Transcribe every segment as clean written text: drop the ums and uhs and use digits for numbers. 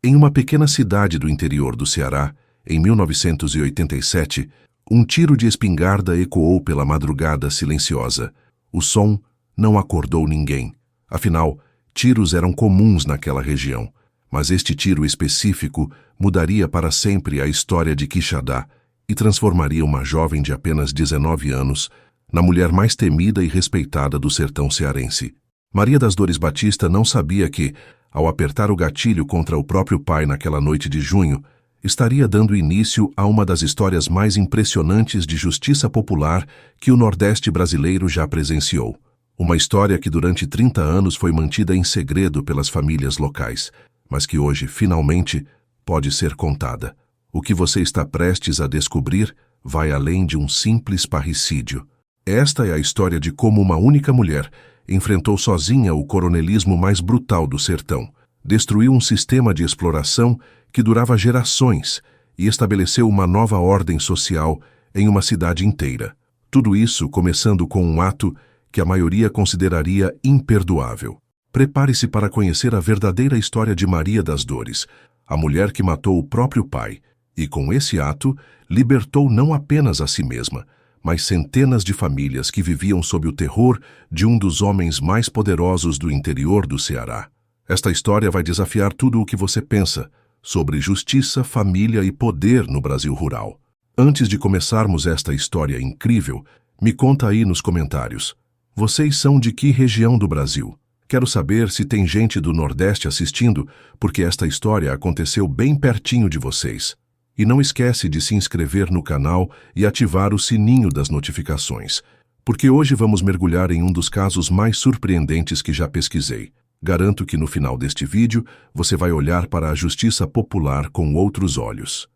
Em uma pequena cidade do interior do Ceará, em 1987, um tiro de espingarda ecoou pela madrugada silenciosa. O som não acordou ninguém. Afinal, tiros eram comuns naquela região. Mas este tiro específico mudaria para sempre a história de Quixadá e transformaria uma jovem de apenas 19 anos na mulher mais temida e respeitada do sertão cearense. Maria das Dores Batista não sabia que, ao apertar o gatilho contra o próprio pai naquela noite de junho, estaria dando início a uma das histórias mais impressionantes de justiça popular que o Nordeste brasileiro já presenciou. Uma história que durante 30 anos foi mantida em segredo pelas famílias locais, mas que hoje, finalmente, pode ser contada. O que você está prestes a descobrir vai além de um simples parricídio. Esta é a história de como uma única mulher enfrentou sozinha o coronelismo mais brutal do sertão, destruiu um sistema de exploração que durava gerações e estabeleceu uma nova ordem social em uma cidade inteira. Tudo isso começando com um ato que a maioria consideraria imperdoável. Prepare-se para conhecer a verdadeira história de Maria das Dores, a mulher que matou o próprio pai e, com esse ato, libertou não apenas a si mesma, mas centenas de famílias que viviam sob o terror de um dos homens mais poderosos do interior do Ceará. Esta história vai desafiar tudo o que você pensa sobre justiça, família e poder no Brasil rural. Antes de começarmos esta história incrível, me conta aí nos comentários. Vocês são de que região do Brasil? Quero saber se tem gente do Nordeste assistindo, porque esta história aconteceu bem pertinho de vocês. E não esquece de se inscrever no canal e ativar o sininho das notificações, porque hoje vamos mergulhar em um dos casos mais surpreendentes que já pesquisei. Garanto que no final deste vídeo você vai olhar para a justiça popular com outros olhos.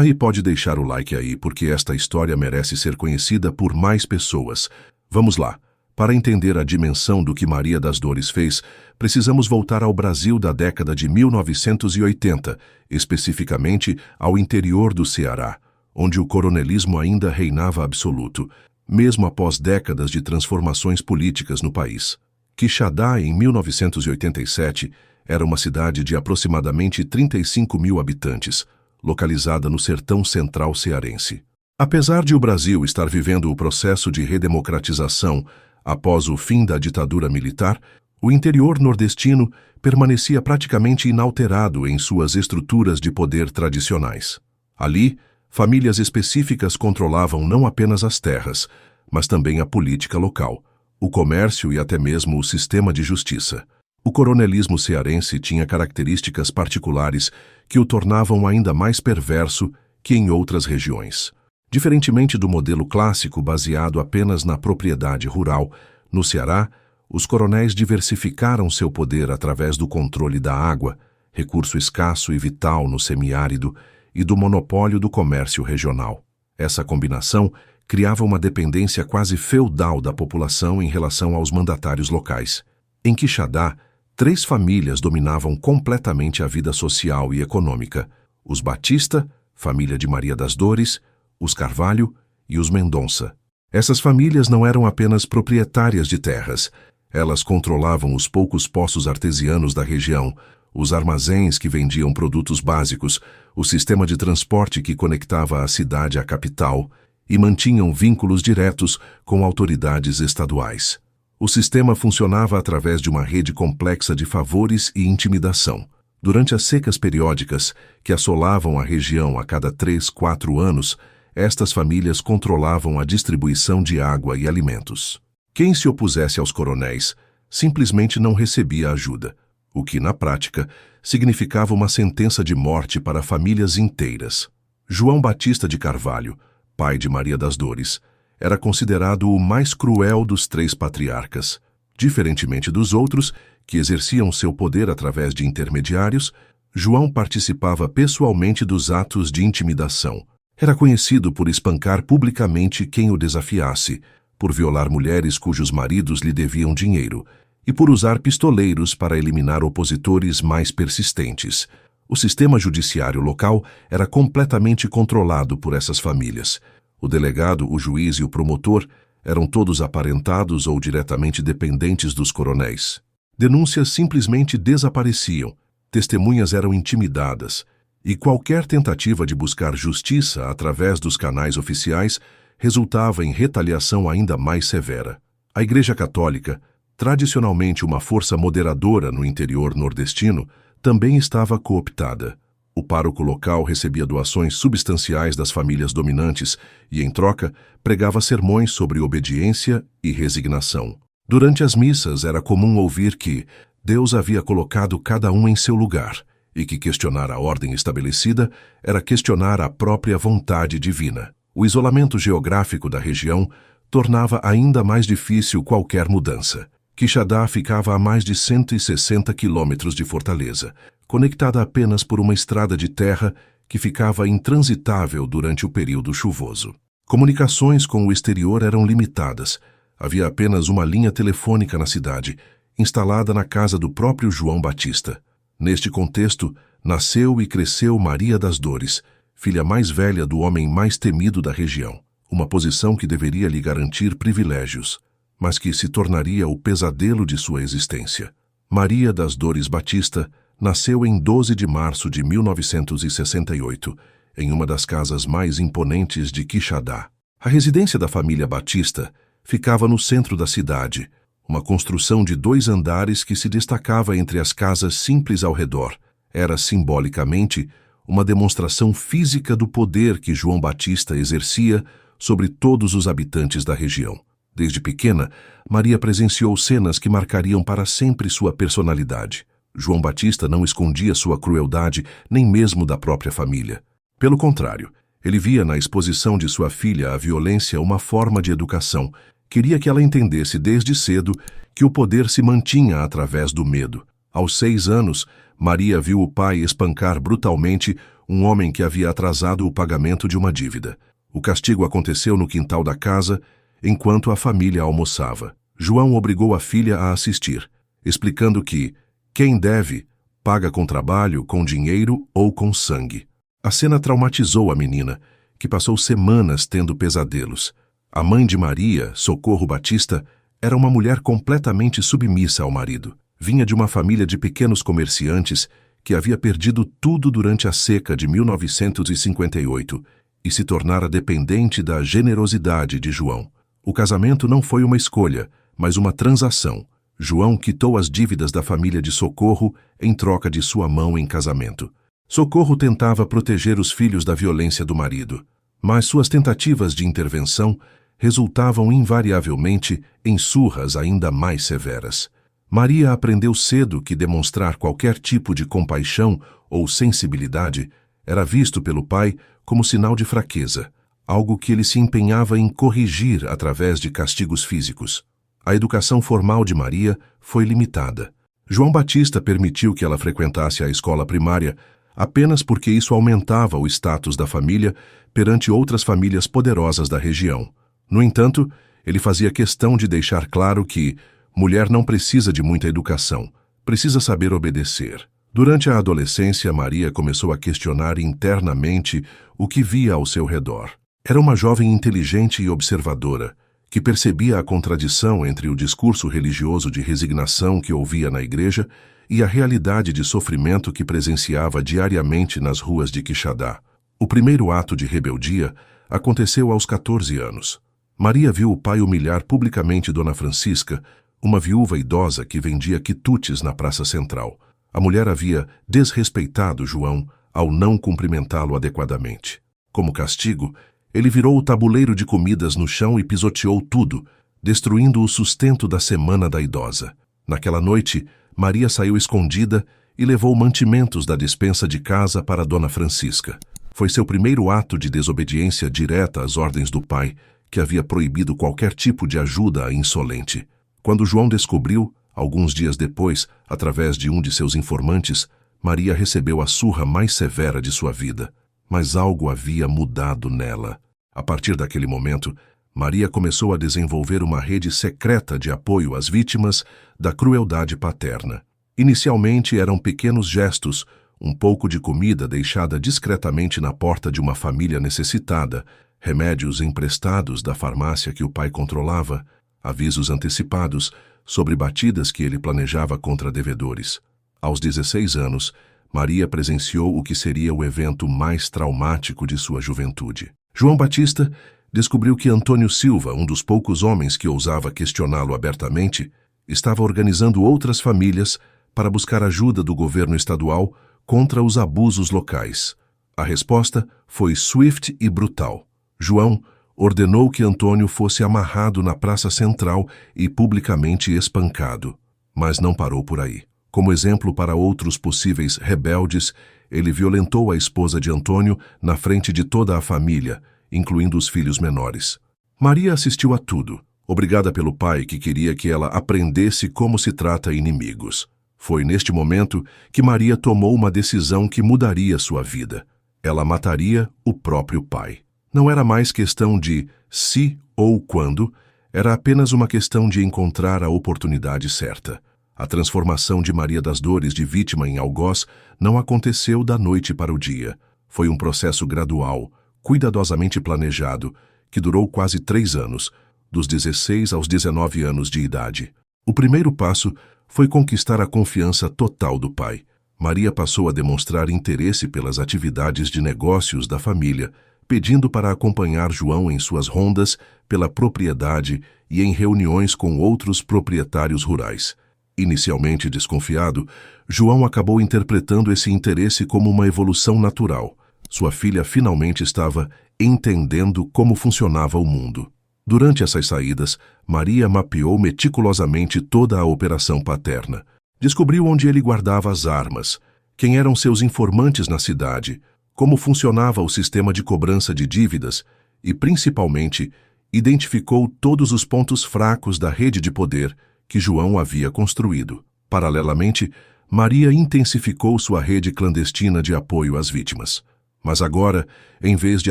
E pode deixar o like aí, porque esta história merece ser conhecida por mais pessoas. Vamos lá. Para entender a dimensão do que Maria das Dores fez, precisamos voltar ao Brasil da década de 1980, especificamente ao interior do Ceará, onde o coronelismo ainda reinava absoluto, mesmo após décadas de transformações políticas no país. Quixadá, em 1987, era uma cidade de aproximadamente 35 mil habitantes, localizada no sertão central cearense. Apesar de o Brasil estar vivendo o processo de redemocratização após o fim da ditadura militar, o interior nordestino permanecia praticamente inalterado em suas estruturas de poder tradicionais. Ali, famílias específicas controlavam não apenas as terras, mas também a política local, o comércio e até mesmo o sistema de justiça. O coronelismo cearense tinha características particulares que o tornavam ainda mais perverso que em outras regiões. Diferentemente do modelo clássico baseado apenas na propriedade rural, no Ceará, os coronéis diversificaram seu poder através do controle da água, recurso escasso e vital no semiárido, e do monopólio do comércio regional. Essa combinação criava uma dependência quase feudal da população em relação aos mandatários locais. Em Quixadá, 3 famílias dominavam completamente a vida social e econômica: os Batista, família de Maria das Dores, os Carvalho e os Mendonça. Essas famílias não eram apenas proprietárias de terras, elas controlavam os poucos poços artesianos da região, os armazéns que vendiam produtos básicos, o sistema de transporte que conectava a cidade à capital e mantinham vínculos diretos com autoridades estaduais. O sistema funcionava através de uma rede complexa de favores e intimidação. Durante as secas periódicas, que assolavam a região a cada 3, 4 anos, estas famílias controlavam a distribuição de água e alimentos. Quem se opusesse aos coronéis simplesmente não recebia ajuda, o que, na prática, significava uma sentença de morte para famílias inteiras. João Batista de Carvalho, pai de Maria das Dores, era considerado o mais cruel dos 3 patriarcas. Diferentemente dos outros, que exerciam seu poder através de intermediários, João participava pessoalmente dos atos de intimidação. Era conhecido por espancar publicamente quem o desafiasse, por violar mulheres cujos maridos lhe deviam dinheiro e por usar pistoleiros para eliminar opositores mais persistentes. O sistema judiciário local era completamente controlado por essas famílias. O delegado, o juiz e o promotor eram todos aparentados ou diretamente dependentes dos coronéis. Denúncias simplesmente desapareciam, Testemunhas eram intimidadas, e qualquer tentativa de buscar justiça através dos canais oficiais resultava em retaliação ainda mais severa. A Igreja Católica, tradicionalmente uma força moderadora no interior nordestino, também estava cooptada. O pároco local recebia doações substanciais das famílias dominantes e, em troca, pregava sermões sobre obediência e resignação. Durante as missas era comum ouvir que Deus havia colocado cada um em seu lugar e que questionar a ordem estabelecida era questionar a própria vontade divina. O isolamento geográfico da região tornava ainda mais difícil qualquer mudança. Quixadá ficava a mais de 160 quilômetros de Fortaleza, conectada apenas por uma estrada de terra que ficava intransitável durante o período chuvoso. Comunicações com o exterior eram limitadas. Havia apenas uma linha telefônica na cidade, instalada na casa do próprio João Batista. Neste contexto, nasceu e cresceu Maria das Dores, filha mais velha do homem mais temido da região, uma posição que deveria lhe garantir privilégios, mas que se tornaria o pesadelo de sua existência. Maria das Dores Batista nasceu em 12 de março de 1968, em uma das casas mais imponentes de Quixadá. A residência da família Batista ficava no centro da cidade, uma construção de 2 andares que se destacava entre as casas simples ao redor. Era, simbolicamente, uma demonstração física do poder que João Batista exercia sobre todos os habitantes da região. Desde pequena, Maria presenciou cenas que marcariam para sempre sua personalidade. João Batista não escondia sua crueldade nem mesmo da própria família. Pelo contrário, ele via na exposição de sua filha à violência uma forma de educação. Queria que ela entendesse desde cedo que o poder se mantinha através do medo. Aos 6 anos, Maria viu o pai espancar brutalmente um homem que havia atrasado o pagamento de uma dívida. O castigo aconteceu no quintal da casa, enquanto a família almoçava. João obrigou a filha a assistir, explicando que quem deve, paga com trabalho, com dinheiro ou com sangue. A cena traumatizou a menina, que passou semanas tendo pesadelos. A mãe de Maria, Socorro Batista, era uma mulher completamente submissa ao marido. Vinha de uma família de pequenos comerciantes que havia perdido tudo durante a seca de 1958 e se tornara dependente da generosidade de João. O casamento não foi uma escolha, mas uma transação. João quitou as dívidas da família de Socorro em troca de sua mão em casamento. Socorro tentava proteger os filhos da violência do marido, mas suas tentativas de intervenção resultavam invariavelmente em surras ainda mais severas. Maria aprendeu cedo que demonstrar qualquer tipo de compaixão ou sensibilidade era visto pelo pai como sinal de fraqueza, algo que ele se empenhava em corrigir através de castigos físicos. A educação formal de Maria foi limitada. João Batista permitiu que ela frequentasse a escola primária apenas porque isso aumentava o status da família perante outras famílias poderosas da região. No entanto, ele fazia questão de deixar claro que mulher não precisa de muita educação, precisa saber obedecer. Durante a adolescência, Maria começou a questionar internamente o que via ao seu redor. Era uma jovem inteligente e observadora, que percebia a contradição entre o discurso religioso de resignação que ouvia na igreja e a realidade de sofrimento que presenciava diariamente nas ruas de Quixadá. O primeiro ato de rebeldia aconteceu aos 14 anos. Maria viu o pai humilhar publicamente Dona Francisca, uma viúva idosa que vendia quitutes na praça central. A mulher havia desrespeitado João ao não cumprimentá-lo adequadamente. Como castigo, ele virou o tabuleiro de comidas no chão e pisoteou tudo, destruindo o sustento da semana da idosa. Naquela noite, Maria saiu escondida e levou mantimentos da despensa de casa para Dona Francisca. Foi seu primeiro ato de desobediência direta às ordens do pai, que havia proibido qualquer tipo de ajuda à insolente. Quando João descobriu, alguns dias depois, através de um de seus informantes, Maria recebeu a surra mais severa de sua vida. Mas algo havia mudado nela. A partir daquele momento, Maria começou a desenvolver uma rede secreta de apoio às vítimas da crueldade paterna. Inicialmente eram pequenos gestos, um pouco de comida deixada discretamente na porta de uma família necessitada, remédios emprestados da farmácia que o pai controlava, avisos antecipados sobre batidas que ele planejava contra devedores. Aos 16 anos, Maria presenciou o que seria o evento mais traumático de sua juventude. João Batista descobriu que Antônio Silva, um dos poucos homens que ousava questioná-lo abertamente, estava organizando outras famílias para buscar ajuda do governo estadual contra os abusos locais. A resposta foi swift e brutal. João ordenou que Antônio fosse amarrado na praça central e publicamente espancado. Mas não parou por aí. Como exemplo para outros possíveis rebeldes, ele violentou a esposa de Antônio na frente de toda a família, incluindo os filhos menores. Maria assistiu a tudo, obrigada pelo pai que queria que ela aprendesse como se trata inimigos. Foi neste momento que Maria tomou uma decisão que mudaria sua vida. Ela mataria o próprio pai. Não era mais questão de se ou quando, era apenas uma questão de encontrar a oportunidade certa. A transformação de Maria das Dores de vítima em algoz não aconteceu da noite para o dia. Foi um processo gradual, cuidadosamente planejado, que durou quase 3 anos, dos 16 aos 19 anos de idade. O primeiro passo foi conquistar a confiança total do pai. Maria passou a demonstrar interesse pelas atividades de negócios da família, pedindo para acompanhar João em suas rondas pela propriedade e em reuniões com outros proprietários rurais. Inicialmente desconfiado, João acabou interpretando esse interesse como uma evolução natural. Sua filha finalmente estava entendendo como funcionava o mundo. Durante essas saídas, Maria mapeou meticulosamente toda a operação paterna. Descobriu onde ele guardava as armas, quem eram seus informantes na cidade, como funcionava o sistema de cobrança de dívidas e, principalmente, identificou todos os pontos fracos da rede de poder que João havia construído. Paralelamente, Maria intensificou sua rede clandestina de apoio às vítimas. Mas agora, em vez de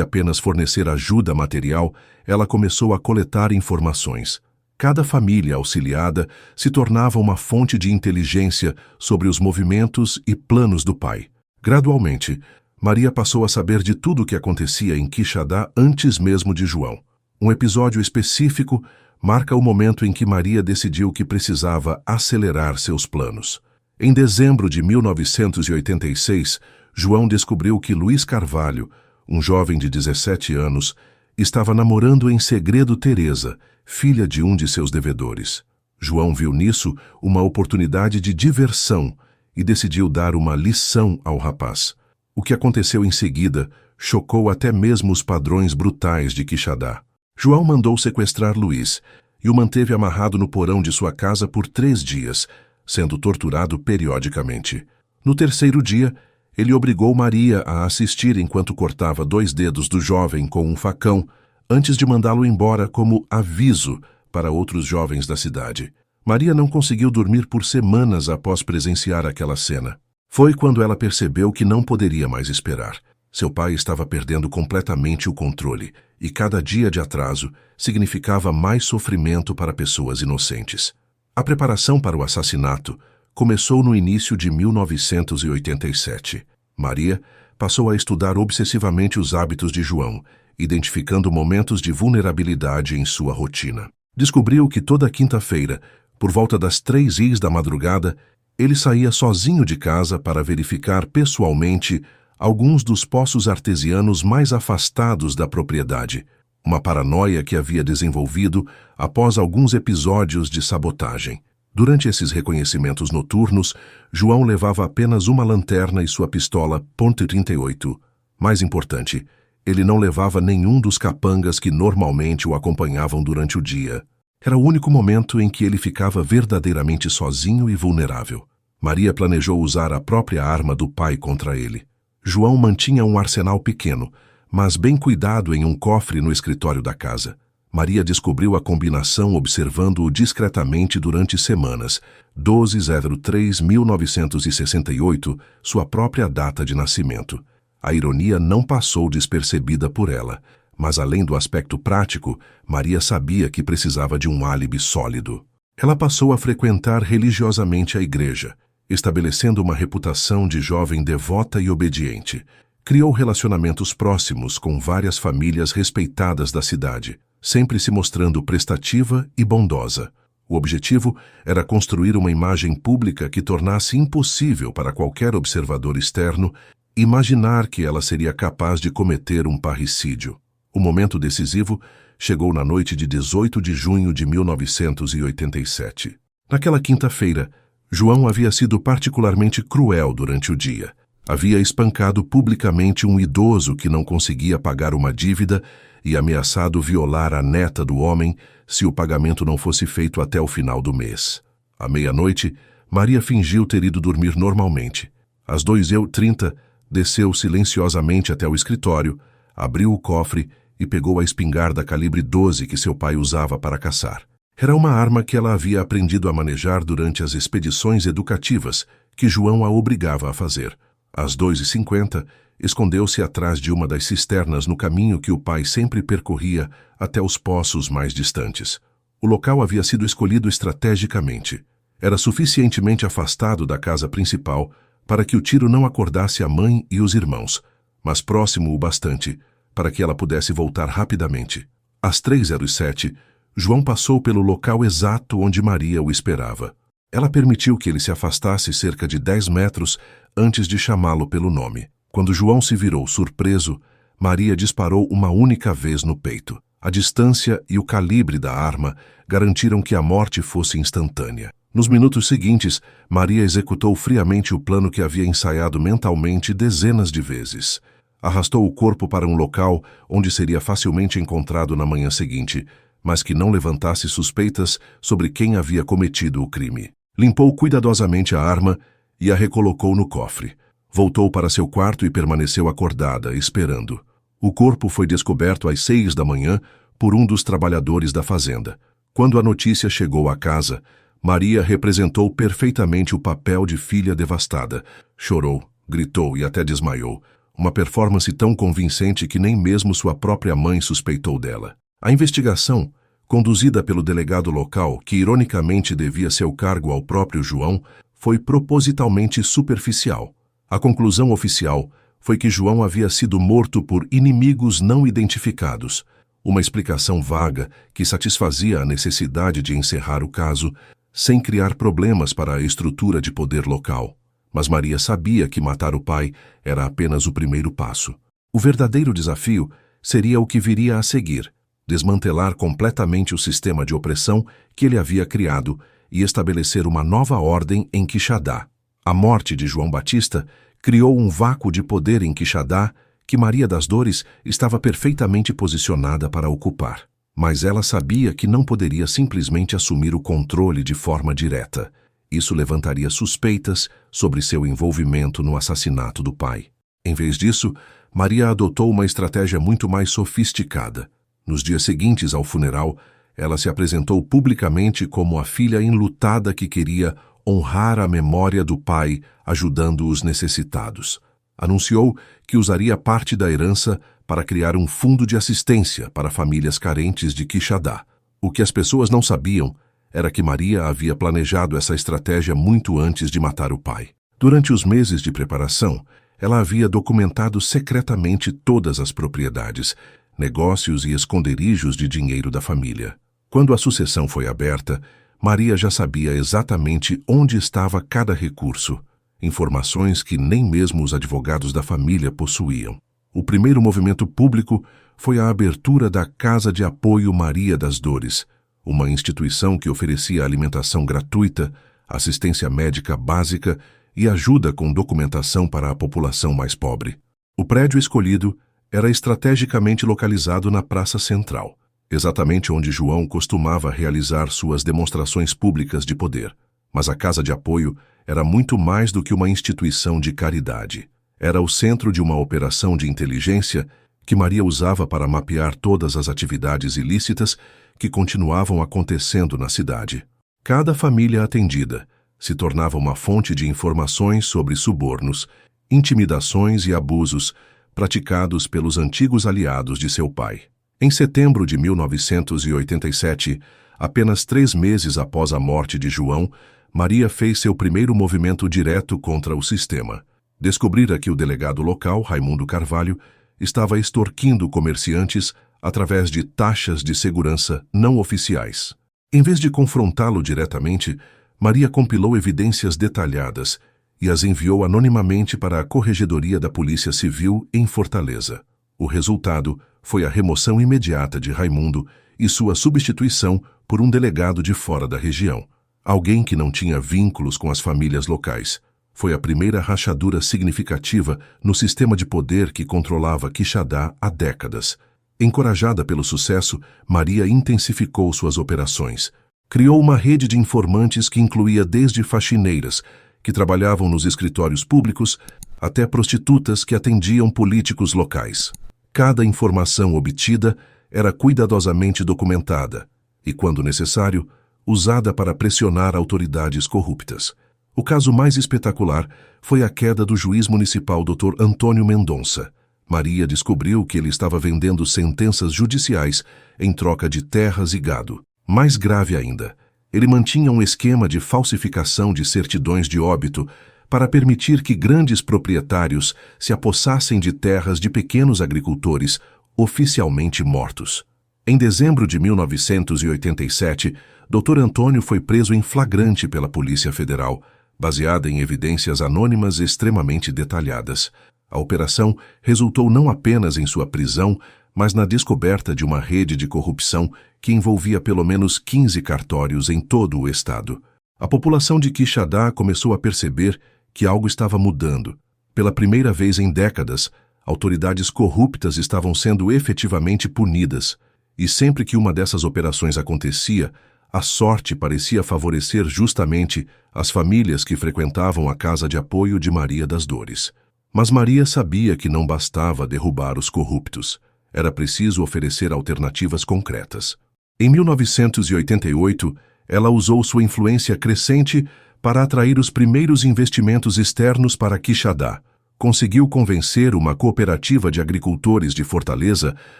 apenas fornecer ajuda material, ela começou a coletar informações. Cada família auxiliada se tornava uma fonte de inteligência sobre os movimentos e planos do pai. Gradualmente, Maria passou a saber de tudo o que acontecia em Quixadá antes mesmo de João. Um episódio específico marca o momento em que Maria decidiu que precisava acelerar seus planos. Em dezembro de 1986, João descobriu que Luiz Carvalho, um jovem de 17 anos, estava namorando em segredo Teresa, filha de um de seus devedores. João viu nisso uma oportunidade de diversão e decidiu dar uma lição ao rapaz. O que aconteceu em seguida chocou até mesmo os padrões brutais de Quixadá. João mandou sequestrar Luiz e o manteve amarrado no porão de sua casa por 3 dias, sendo torturado periodicamente. No terceiro dia, ele obrigou Maria a assistir enquanto cortava 2 dedos do jovem com um facão, antes de mandá-lo embora como aviso para outros jovens da cidade. Maria não conseguiu dormir por semanas após presenciar aquela cena. Foi quando ela percebeu que não poderia mais esperar. Seu pai estava perdendo completamente o controle, e cada dia de atraso significava mais sofrimento para pessoas inocentes. A preparação para o assassinato começou no início de 1987. Maria passou a estudar obsessivamente os hábitos de João, identificando momentos de vulnerabilidade em sua rotina. Descobriu que toda quinta-feira, por volta das 3h da madrugada, ele saía sozinho de casa para verificar pessoalmente alguns dos poços artesianos mais afastados da propriedade, uma paranoia que havia desenvolvido após alguns episódios de sabotagem. Durante esses reconhecimentos noturnos, João levava apenas uma lanterna e sua pistola .38. Mais importante, ele não levava nenhum dos capangas que normalmente o acompanhavam durante o dia. Era o único momento em que ele ficava verdadeiramente sozinho e vulnerável. Maria planejou usar a própria arma do pai contra ele. João mantinha um arsenal pequeno, mas bem cuidado em um cofre no escritório da casa. Maria descobriu a combinação observando-o discretamente durante semanas. 12/03/1968, sua própria data de nascimento. A ironia não passou despercebida por ela, mas além do aspecto prático, Maria sabia que precisava de um álibi sólido. Ela passou a frequentar religiosamente a igreja, estabelecendo uma reputação de jovem devota e obediente. Criou relacionamentos próximos com várias famílias respeitadas da cidade, sempre se mostrando prestativa e bondosa. O objetivo era construir uma imagem pública que tornasse impossível para qualquer observador externo imaginar que ela seria capaz de cometer um parricídio. O momento decisivo chegou na noite de 18 de junho de 1987. Naquela quinta-feira, João havia sido particularmente cruel durante o dia. Havia espancado publicamente um idoso que não conseguia pagar uma dívida e ameaçado violar a neta do homem se o pagamento não fosse feito até o final do mês. À meia-noite, Maria fingiu ter ido dormir normalmente. Às 2h30, desceu silenciosamente até o escritório, abriu o cofre e pegou a espingarda calibre 12 que seu pai usava para caçar. Era uma arma que ela havia aprendido a manejar durante as expedições educativas que João a obrigava a fazer. Às 2h50, escondeu-se atrás de uma das cisternas no caminho que o pai sempre percorria até os poços mais distantes. O local havia sido escolhido estrategicamente. Era suficientemente afastado da casa principal para que o tiro não acordasse a mãe e os irmãos, mas próximo o bastante para que ela pudesse voltar rapidamente. Às 3h07, João passou pelo local exato onde Maria o esperava. Ela permitiu que ele se afastasse cerca de 10 metros antes de chamá-lo pelo nome. Quando João se virou surpreso, Maria disparou uma única vez no peito. A distância e o calibre da arma garantiram que a morte fosse instantânea. Nos minutos seguintes, Maria executou friamente o plano que havia ensaiado mentalmente dezenas de vezes. Arrastou o corpo para um local onde seria facilmente encontrado na manhã seguinte, mas que não levantasse suspeitas sobre quem havia cometido o crime. Limpou cuidadosamente a arma e a recolocou no cofre. Voltou para seu quarto e permaneceu acordada, esperando. O corpo foi descoberto às 6 da manhã por um dos trabalhadores da fazenda. Quando a notícia chegou à casa, Maria representou perfeitamente o papel de filha devastada. Chorou, gritou e até desmaiou. Uma performance tão convincente que nem mesmo sua própria mãe suspeitou dela. A investigação, conduzida pelo delegado local, que ironicamente devia seu cargo ao próprio João, foi propositalmente superficial. A conclusão oficial foi que João havia sido morto por inimigos não identificados, uma explicação vaga que satisfazia a necessidade de encerrar o caso sem criar problemas para a estrutura de poder local. Mas Maria sabia que matar o pai era apenas o primeiro passo. O verdadeiro desafio seria o que viria a seguir: desmantelar completamente o sistema de opressão que ele havia criado e estabelecer uma nova ordem em Quixadá. A morte de João Batista criou um vácuo de poder em Quixadá que Maria das Dores estava perfeitamente posicionada para ocupar. Mas ela sabia que não poderia simplesmente assumir o controle de forma direta. Isso levantaria suspeitas sobre seu envolvimento no assassinato do pai. Em vez disso, Maria adotou uma estratégia muito mais sofisticada. Nos dias seguintes ao funeral, ela se apresentou publicamente como a filha enlutada que queria honrar a memória do pai, ajudando os necessitados. Anunciou que usaria parte da herança para criar um fundo de assistência para famílias carentes de Quixadá. O que as pessoas não sabiam era que Maria havia planejado essa estratégia muito antes de matar o pai. Durante os meses de preparação, ela havia documentado secretamente todas as propriedades, negócios e esconderijos de dinheiro da família. Quando a sucessão foi aberta, Maria já sabia exatamente onde estava cada recurso, informações que nem mesmo os advogados da família possuíam. O primeiro movimento público foi a abertura da Casa de Apoio Maria das Dores, uma instituição que oferecia alimentação gratuita, assistência médica básica e ajuda com documentação para a população mais pobre. O prédio escolhido era estrategicamente localizado na Praça Central, exatamente onde João costumava realizar suas demonstrações públicas de poder. Mas a Casa de Apoio era muito mais do que uma instituição de caridade. Era o centro de uma operação de inteligência que Maria usava para mapear todas as atividades ilícitas que continuavam acontecendo na cidade. Cada família atendida se tornava uma fonte de informações sobre subornos, intimidações e abusos praticados pelos antigos aliados de seu pai. Em setembro de 1987, apenas 3 meses após a morte de João, Maria fez seu primeiro movimento direto contra o sistema. Descobrira que o delegado local, Raimundo Carvalho, estava extorquindo comerciantes através de taxas de segurança não oficiais. Em vez de confrontá-lo diretamente, Maria compilou evidências detalhadas e as enviou anonimamente para a Corregedoria da Polícia Civil em Fortaleza. O resultado foi a remoção imediata de Raimundo e sua substituição por um delegado de fora da região, alguém que não tinha vínculos com as famílias locais. Foi a primeira rachadura significativa no sistema de poder que controlava Quixadá há décadas. Encorajada pelo sucesso, Maria intensificou suas operações. Criou uma rede de informantes que incluía desde faxineiras, que trabalhavam nos escritórios públicos, até prostitutas que atendiam políticos locais. Cada informação obtida era cuidadosamente documentada e, quando necessário, usada para pressionar autoridades corruptas. O caso mais espetacular foi a queda do juiz municipal Dr. Antônio Mendonça. Maria descobriu que ele estava vendendo sentenças judiciais em troca de terras e gado. Mais grave ainda, ele mantinha um esquema de falsificação de certidões de óbito para permitir que grandes proprietários se apossassem de terras de pequenos agricultores oficialmente mortos. Em dezembro de 1987, Dr. Antônio foi preso em flagrante pela Polícia Federal, baseada em evidências anônimas extremamente detalhadas. A operação resultou não apenas em sua prisão, mas na descoberta de uma rede de corrupção que envolvia pelo menos 15 cartórios em todo o estado. A população de Quixadá começou a perceber que algo estava mudando. Pela primeira vez em décadas, autoridades corruptas estavam sendo efetivamente punidas, e sempre que uma dessas operações acontecia, a sorte parecia favorecer justamente as famílias que frequentavam a casa de apoio de Maria das Dores. Mas Maria sabia que não bastava derrubar os corruptos. Era preciso oferecer alternativas concretas. Em 1988, ela usou sua influência crescente para atrair os primeiros investimentos externos para Quixadá. Conseguiu convencer uma cooperativa de agricultores de Fortaleza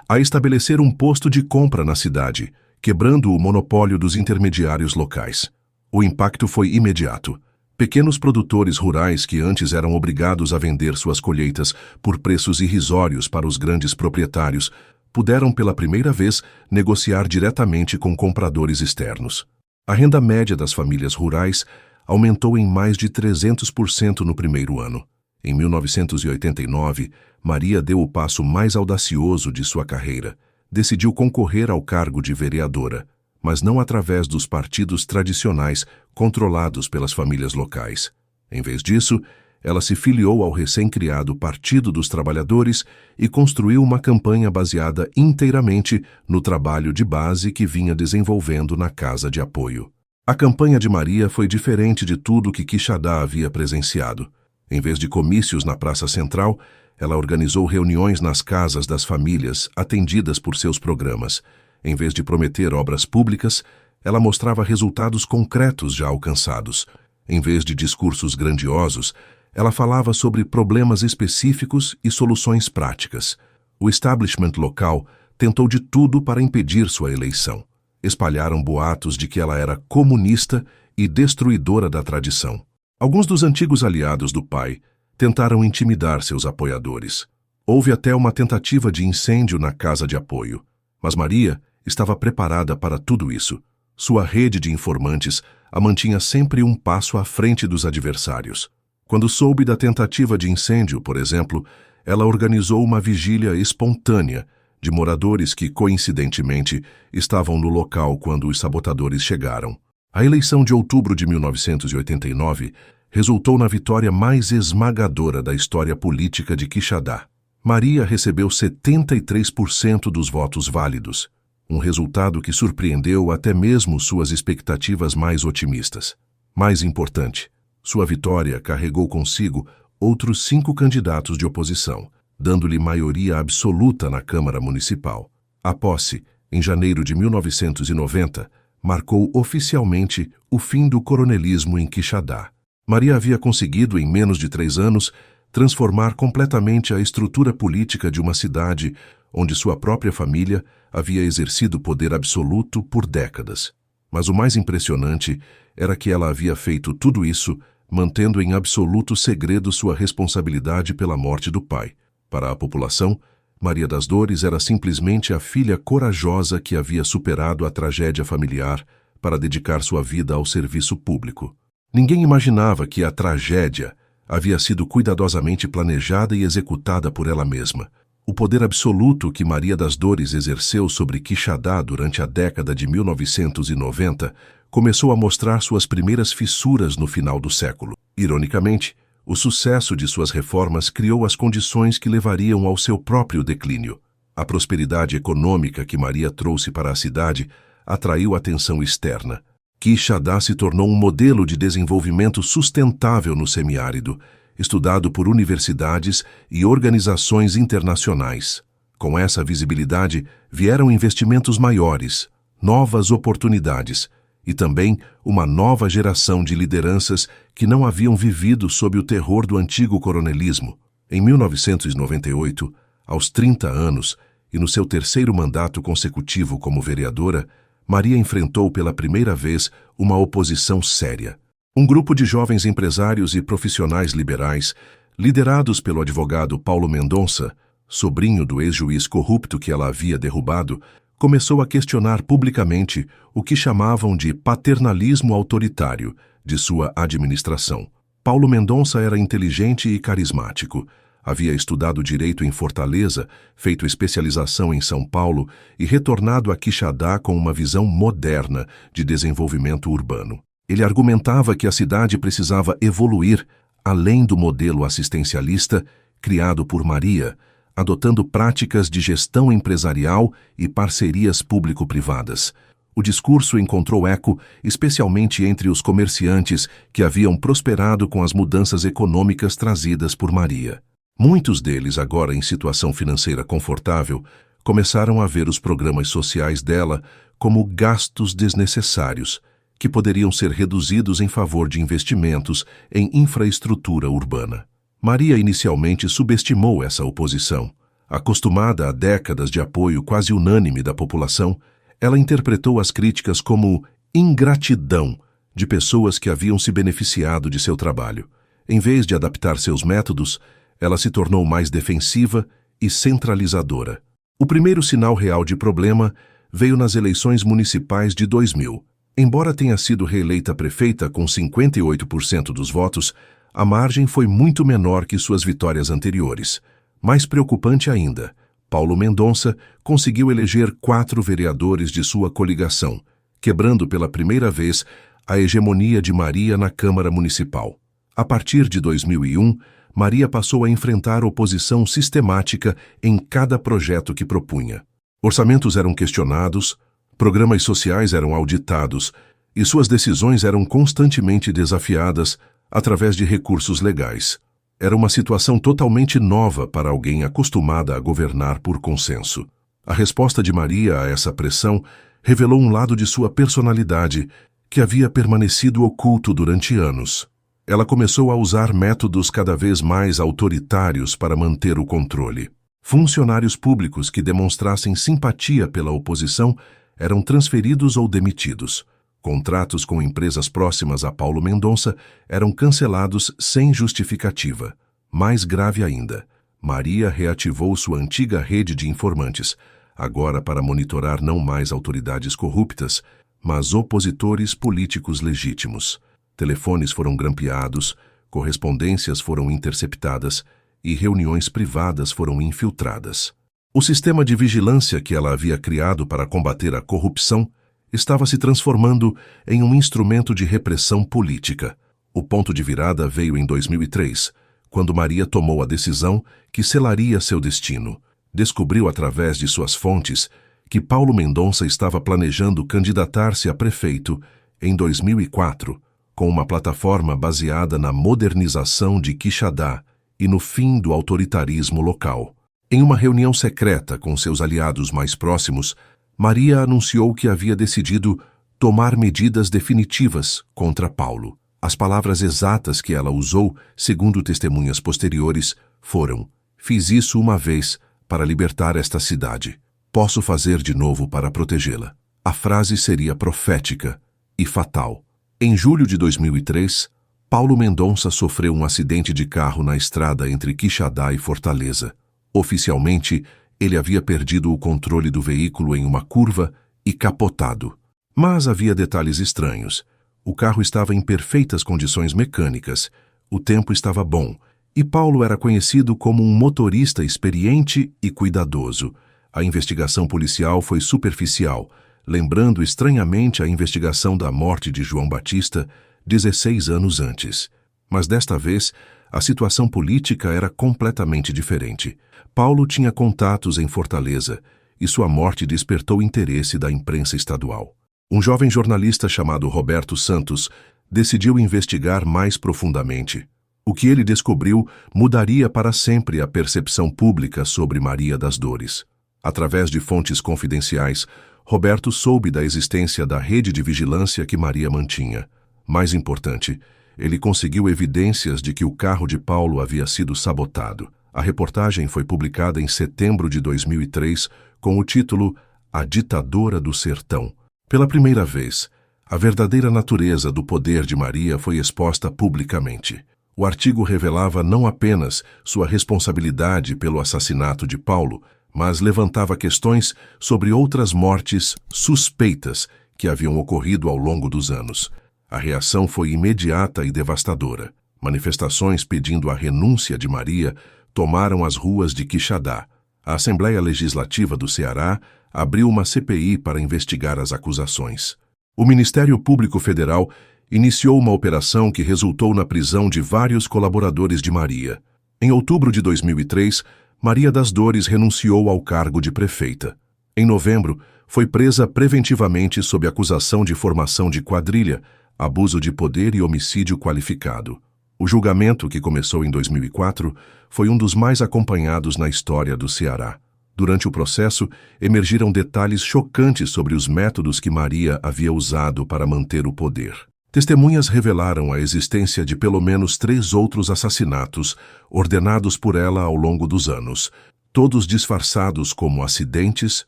a estabelecer um posto de compra na cidade, quebrando o monopólio dos intermediários locais. O impacto foi imediato. Pequenos produtores rurais que antes eram obrigados a vender suas colheitas por preços irrisórios para os grandes proprietários puderam pela primeira vez negociar diretamente com compradores externos. A renda média das famílias rurais aumentou em mais de 300% no primeiro ano. Em 1989, Maria deu o passo mais audacioso de sua carreira. Decidiu concorrer ao cargo de vereadora, mas não através dos partidos tradicionais controlados pelas famílias locais. Em vez disso, ela se filiou ao recém-criado Partido dos Trabalhadores e construiu uma campanha baseada inteiramente no trabalho de base que vinha desenvolvendo na Casa de Apoio. A campanha de Maria foi diferente de tudo que Quixadá havia presenciado. Em vez de comícios na Praça Central, ela organizou reuniões nas casas das famílias atendidas por seus programas. Em vez de prometer obras públicas, ela mostrava resultados concretos já alcançados. Em vez de discursos grandiosos, ela falava sobre problemas específicos e soluções práticas. O establishment local tentou de tudo para impedir sua eleição. Espalharam boatos de que ela era comunista e destruidora da tradição. Alguns dos antigos aliados do pai tentaram intimidar seus apoiadores. Houve até uma tentativa de incêndio na Casa de Apoio. Mas Maria estava preparada para tudo isso. Sua rede de informantes a mantinha sempre um passo à frente dos adversários. Quando soube da tentativa de incêndio, por exemplo, ela organizou uma vigília espontânea de moradores que, coincidentemente, estavam no local quando os sabotadores chegaram. A eleição de outubro de 1989 resultou na vitória mais esmagadora da história política de Quixadá. Maria recebeu 73% dos votos válidos, um resultado que surpreendeu até mesmo suas expectativas mais otimistas. Mais importante, sua vitória carregou consigo outros 5 candidatos de oposição, dando-lhe maioria absoluta na Câmara Municipal. A posse, em janeiro de 1990, marcou oficialmente o fim do coronelismo em Quixadá. Maria havia conseguido, em menos de 3 anos, transformar completamente a estrutura política de uma cidade onde sua própria família havia exercido poder absoluto por décadas. Mas o mais impressionante era que ela havia feito tudo isso mantendo em absoluto segredo sua responsabilidade pela morte do pai. Para a população, Maria das Dores era simplesmente a filha corajosa que havia superado a tragédia familiar para dedicar sua vida ao serviço público. Ninguém imaginava que a tragédia havia sido cuidadosamente planejada e executada por ela mesma. O poder absoluto que Maria das Dores exerceu sobre Quixadá durante a década de 1990 começou a mostrar suas primeiras fissuras no final do século. Ironicamente, o sucesso de suas reformas criou as condições que levariam ao seu próprio declínio. A prosperidade econômica que Maria trouxe para a cidade atraiu atenção externa. Quixadá se tornou um modelo de desenvolvimento sustentável no semiárido, estudado por universidades e organizações internacionais. Com essa visibilidade, vieram investimentos maiores, novas oportunidades e também uma nova geração de lideranças que não haviam vivido sob o terror do antigo coronelismo. Em 1998, aos 30 anos, e no seu terceiro mandato consecutivo como vereadora, Maria enfrentou pela primeira vez uma oposição séria. Um grupo de jovens empresários e profissionais liberais, liderados pelo advogado Paulo Mendonça, sobrinho do ex-juiz corrupto que ela havia derrubado, começou a questionar publicamente o que chamavam de paternalismo autoritário de sua administração. Paulo Mendonça era inteligente e carismático. Havia estudado direito em Fortaleza, feito especialização em São Paulo e retornado a Quixadá com uma visão moderna de desenvolvimento urbano. Ele argumentava que a cidade precisava evoluir além do modelo assistencialista criado por Maria, adotando práticas de gestão empresarial e parcerias público-privadas. O discurso encontrou eco especialmente entre os comerciantes que haviam prosperado com as mudanças econômicas trazidas por Maria. Muitos deles, agora em situação financeira confortável, começaram a ver os programas sociais dela como gastos desnecessários, que poderiam ser reduzidos em favor de investimentos em infraestrutura urbana. Maria inicialmente subestimou essa oposição. Acostumada a décadas de apoio quase unânime da população, ela interpretou as críticas como ingratidão de pessoas que haviam se beneficiado de seu trabalho. Em vez de adaptar seus métodos, ela se tornou mais defensiva e centralizadora. O primeiro sinal real de problema veio nas eleições municipais de 2000. Embora tenha sido reeleita prefeita com 58% dos votos, a margem foi muito menor que suas vitórias anteriores. Mais preocupante ainda, Paulo Mendonça conseguiu eleger 4 vereadores de sua coligação, quebrando pela primeira vez a hegemonia de Maria na Câmara Municipal. A partir de 2001, Maria passou a enfrentar oposição sistemática em cada projeto que propunha. Orçamentos eram questionados, programas sociais eram auditados e suas decisões eram constantemente desafiadas através de recursos legais. Era uma situação totalmente nova para alguém acostumada a governar por consenso. A resposta de Maria a essa pressão revelou um lado de sua personalidade que havia permanecido oculto durante anos. Ela começou a usar métodos cada vez mais autoritários para manter o controle. Funcionários públicos que demonstrassem simpatia pela oposição eram transferidos ou demitidos. Contratos com empresas próximas a Paulo Mendonça eram cancelados sem justificativa. Mais grave ainda, Maria reativou sua antiga rede de informantes, agora para monitorar não mais autoridades corruptas, mas opositores políticos legítimos. Telefones foram grampeados, correspondências foram interceptadas e reuniões privadas foram infiltradas. O sistema de vigilância que ela havia criado para combater a corrupção estava se transformando em um instrumento de repressão política. O ponto de virada veio em 2003, quando Maria tomou a decisão que selaria seu destino. Descobriu através de suas fontes que Paulo Mendonça estava planejando candidatar-se a prefeito em 2004, com uma plataforma baseada na modernização de Quixadá e no fim do autoritarismo local. Em uma reunião secreta com seus aliados mais próximos, Maria anunciou que havia decidido tomar medidas definitivas contra Paulo. As palavras exatas que ela usou, segundo testemunhas posteriores, foram: "Fiz isso uma vez para libertar esta cidade. Posso fazer de novo para protegê-la." A frase seria profética e fatal. Em julho de 2003, Paulo Mendonça sofreu um acidente de carro na estrada entre Quixadá e Fortaleza. Oficialmente, ele havia perdido o controle do veículo em uma curva e capotado. Mas havia detalhes estranhos. O carro estava em perfeitas condições mecânicas, o tempo estava bom, e Paulo era conhecido como um motorista experiente e cuidadoso. A investigação policial foi superficial, lembrando estranhamente a investigação da morte de João Batista 16 anos antes. Mas desta vez, a situação política era completamente diferente. Paulo tinha contatos em Fortaleza, e sua morte despertou o interesse da imprensa estadual. Um jovem jornalista chamado Roberto Santos decidiu investigar mais profundamente. O que ele descobriu mudaria para sempre a percepção pública sobre Maria das Dores. Através de fontes confidenciais, Roberto soube da existência da rede de vigilância que Maria mantinha. Mais importante, ele conseguiu evidências de que o carro de Paulo havia sido sabotado. A reportagem foi publicada em setembro de 2003 com o título A Ditadora do Sertão. Pela primeira vez, a verdadeira natureza do poder de Maria foi exposta publicamente. O artigo revelava não apenas sua responsabilidade pelo assassinato de Paulo, mas levantava questões sobre outras mortes suspeitas que haviam ocorrido ao longo dos anos. A reação foi imediata e devastadora. Manifestações pedindo a renúncia de Maria tomaram as ruas de Quixadá. A Assembleia Legislativa do Ceará abriu uma CPI para investigar as acusações. O Ministério Público Federal iniciou uma operação que resultou na prisão de vários colaboradores de Maria. Em outubro de 2003, Maria das Dores renunciou ao cargo de prefeita. Em novembro, foi presa preventivamente sob acusação de formação de quadrilha, abuso de poder e homicídio qualificado. O julgamento, que começou em 2004, foi um dos mais acompanhados na história do Ceará. Durante o processo, emergiram detalhes chocantes sobre os métodos que Maria havia usado para manter o poder. Testemunhas revelaram a existência de pelo menos 3 outros assassinatos ordenados por ela ao longo dos anos, todos disfarçados como acidentes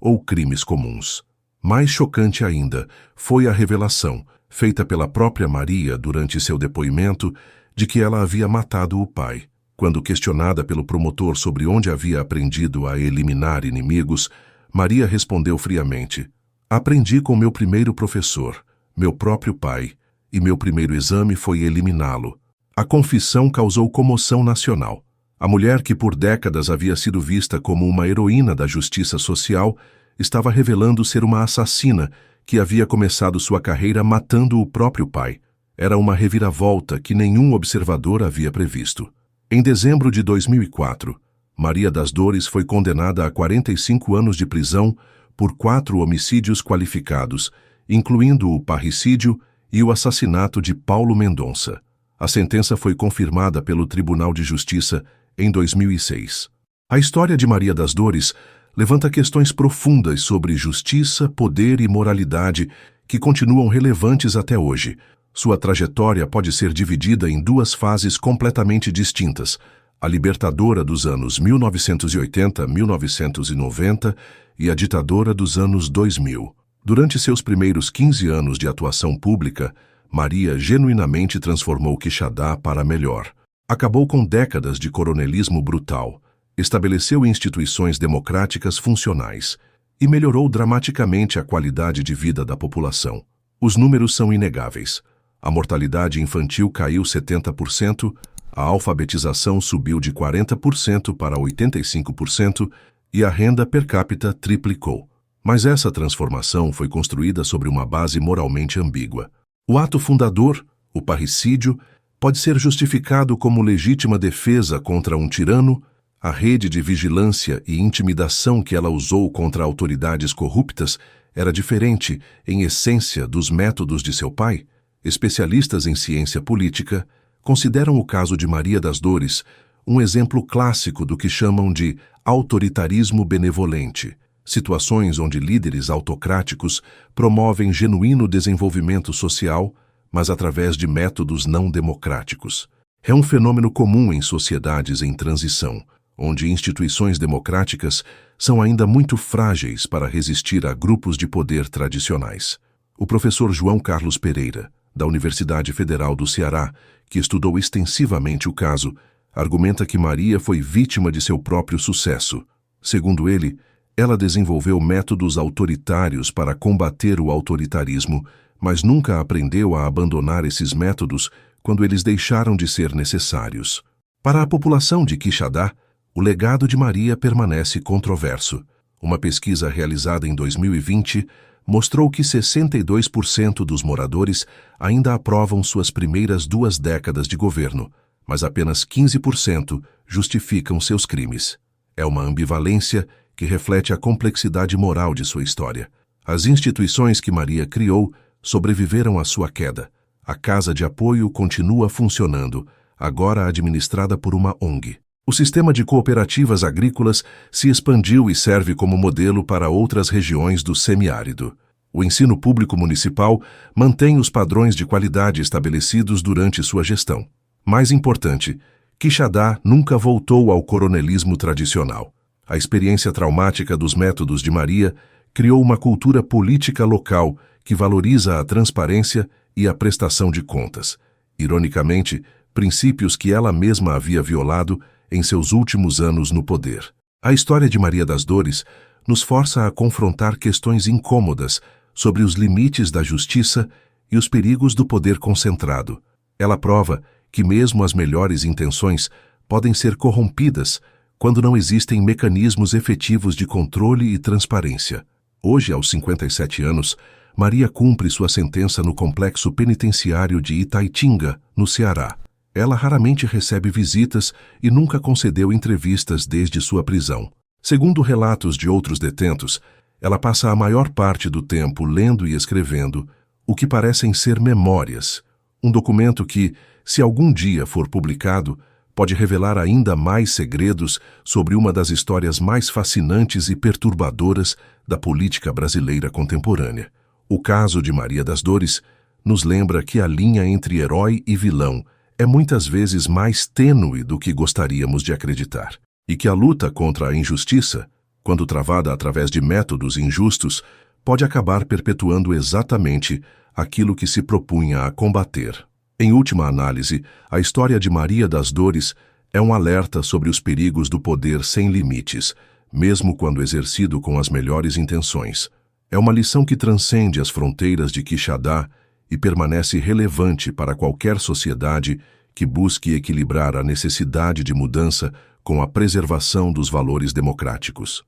ou crimes comuns. Mais chocante ainda foi a revelação, feita pela própria Maria durante seu depoimento, de que ela havia matado o pai. Quando questionada pelo promotor sobre onde havia aprendido a eliminar inimigos, Maria respondeu friamente: "Aprendi com meu primeiro professor, meu próprio pai, e meu primeiro exame foi eliminá-lo." A confissão causou comoção nacional. A mulher, que por décadas havia sido vista como uma heroína da justiça social, estava revelando ser uma assassina que havia começado sua carreira matando o próprio pai. Era uma reviravolta que nenhum observador havia previsto. Em dezembro de 2004, Maria das Dores foi condenada a 45 anos de prisão por 4 homicídios qualificados, incluindo o parricídio e o assassinato de Paulo Mendonça. A sentença foi confirmada pelo Tribunal de Justiça em 2006. A história de Maria das Dores levanta questões profundas sobre justiça, poder e moralidade que continuam relevantes até hoje. Sua trajetória pode ser dividida em 2 fases completamente distintas: a libertadora dos anos 1980-1990 e a ditadora dos anos 2000. Durante seus primeiros 15 anos de atuação pública, Maria genuinamente transformou Quixadá para melhor. Acabou com décadas de coronelismo brutal, estabeleceu instituições democráticas funcionais e melhorou dramaticamente a qualidade de vida da população. Os números são inegáveis. A mortalidade infantil caiu 70%, a alfabetização subiu de 40% para 85% e a renda per capita triplicou. Mas essa transformação foi construída sobre uma base moralmente ambígua. O ato fundador, o parricídio, pode ser justificado como legítima defesa contra um tirano. A rede de vigilância e intimidação que ela usou contra autoridades corruptas era diferente, em essência, dos métodos de seu pai. Especialistas em ciência política consideram o caso de Maria das Dores um exemplo clássico do que chamam de autoritarismo benevolente, situações onde líderes autocráticos promovem genuíno desenvolvimento social, mas através de métodos não democráticos. É um fenômeno comum em sociedades em transição, onde instituições democráticas são ainda muito frágeis para resistir a grupos de poder tradicionais. O professor João Carlos Pereira, da Universidade Federal do Ceará, que estudou extensivamente o caso, argumenta que Maria foi vítima de seu próprio sucesso. Segundo ele, Ela desenvolveu métodos autoritários para combater o autoritarismo, mas nunca aprendeu a abandonar esses métodos quando eles deixaram de ser necessários. Para a população de Quixadá, o legado de Maria permanece controverso. Uma pesquisa realizada em 2020 mostrou que 62% dos moradores ainda aprovam suas primeiras 2 décadas de governo, mas apenas 15% justificam seus crimes. É uma ambivalência que reflete a complexidade moral de sua história. As instituições que Maria criou sobreviveram à sua queda. A Casa de Apoio continua funcionando, agora administrada por uma ONG. O sistema de cooperativas agrícolas se expandiu e serve como modelo para outras regiões do semiárido. O ensino público municipal mantém os padrões de qualidade estabelecidos durante sua gestão. Mais importante, Quixadá nunca voltou ao coronelismo tradicional. A experiência traumática dos métodos de Maria criou uma cultura política local que valoriza a transparência e a prestação de contas. Ironicamente, princípios que ela mesma havia violado em seus últimos anos no poder. A história de Maria das Dores nos força a confrontar questões incômodas sobre os limites da justiça e os perigos do poder concentrado. Ela prova que mesmo as melhores intenções podem ser corrompidas quando não existem mecanismos efetivos de controle e transparência. Hoje, aos 57 anos, Maria cumpre sua sentença no complexo penitenciário de Itaitinga, no Ceará. Ela raramente recebe visitas e nunca concedeu entrevistas desde sua prisão. Segundo relatos de outros detentos, ela passa a maior parte do tempo lendo e escrevendo o que parecem ser memórias, um documento que, se algum dia for publicado, pode revelar ainda mais segredos sobre uma das histórias mais fascinantes e perturbadoras da política brasileira contemporânea. O caso de Maria das Dores nos lembra que a linha entre herói e vilão é muitas vezes mais tênue do que gostaríamos de acreditar, e que a luta contra a injustiça, quando travada através de métodos injustos, pode acabar perpetuando exatamente aquilo que se propunha a combater. Em última análise, a história de Maria das Dores é um alerta sobre os perigos do poder sem limites, mesmo quando exercido com as melhores intenções. É uma lição que transcende as fronteiras de Quixadá e permanece relevante para qualquer sociedade que busque equilibrar a necessidade de mudança com a preservação dos valores democráticos.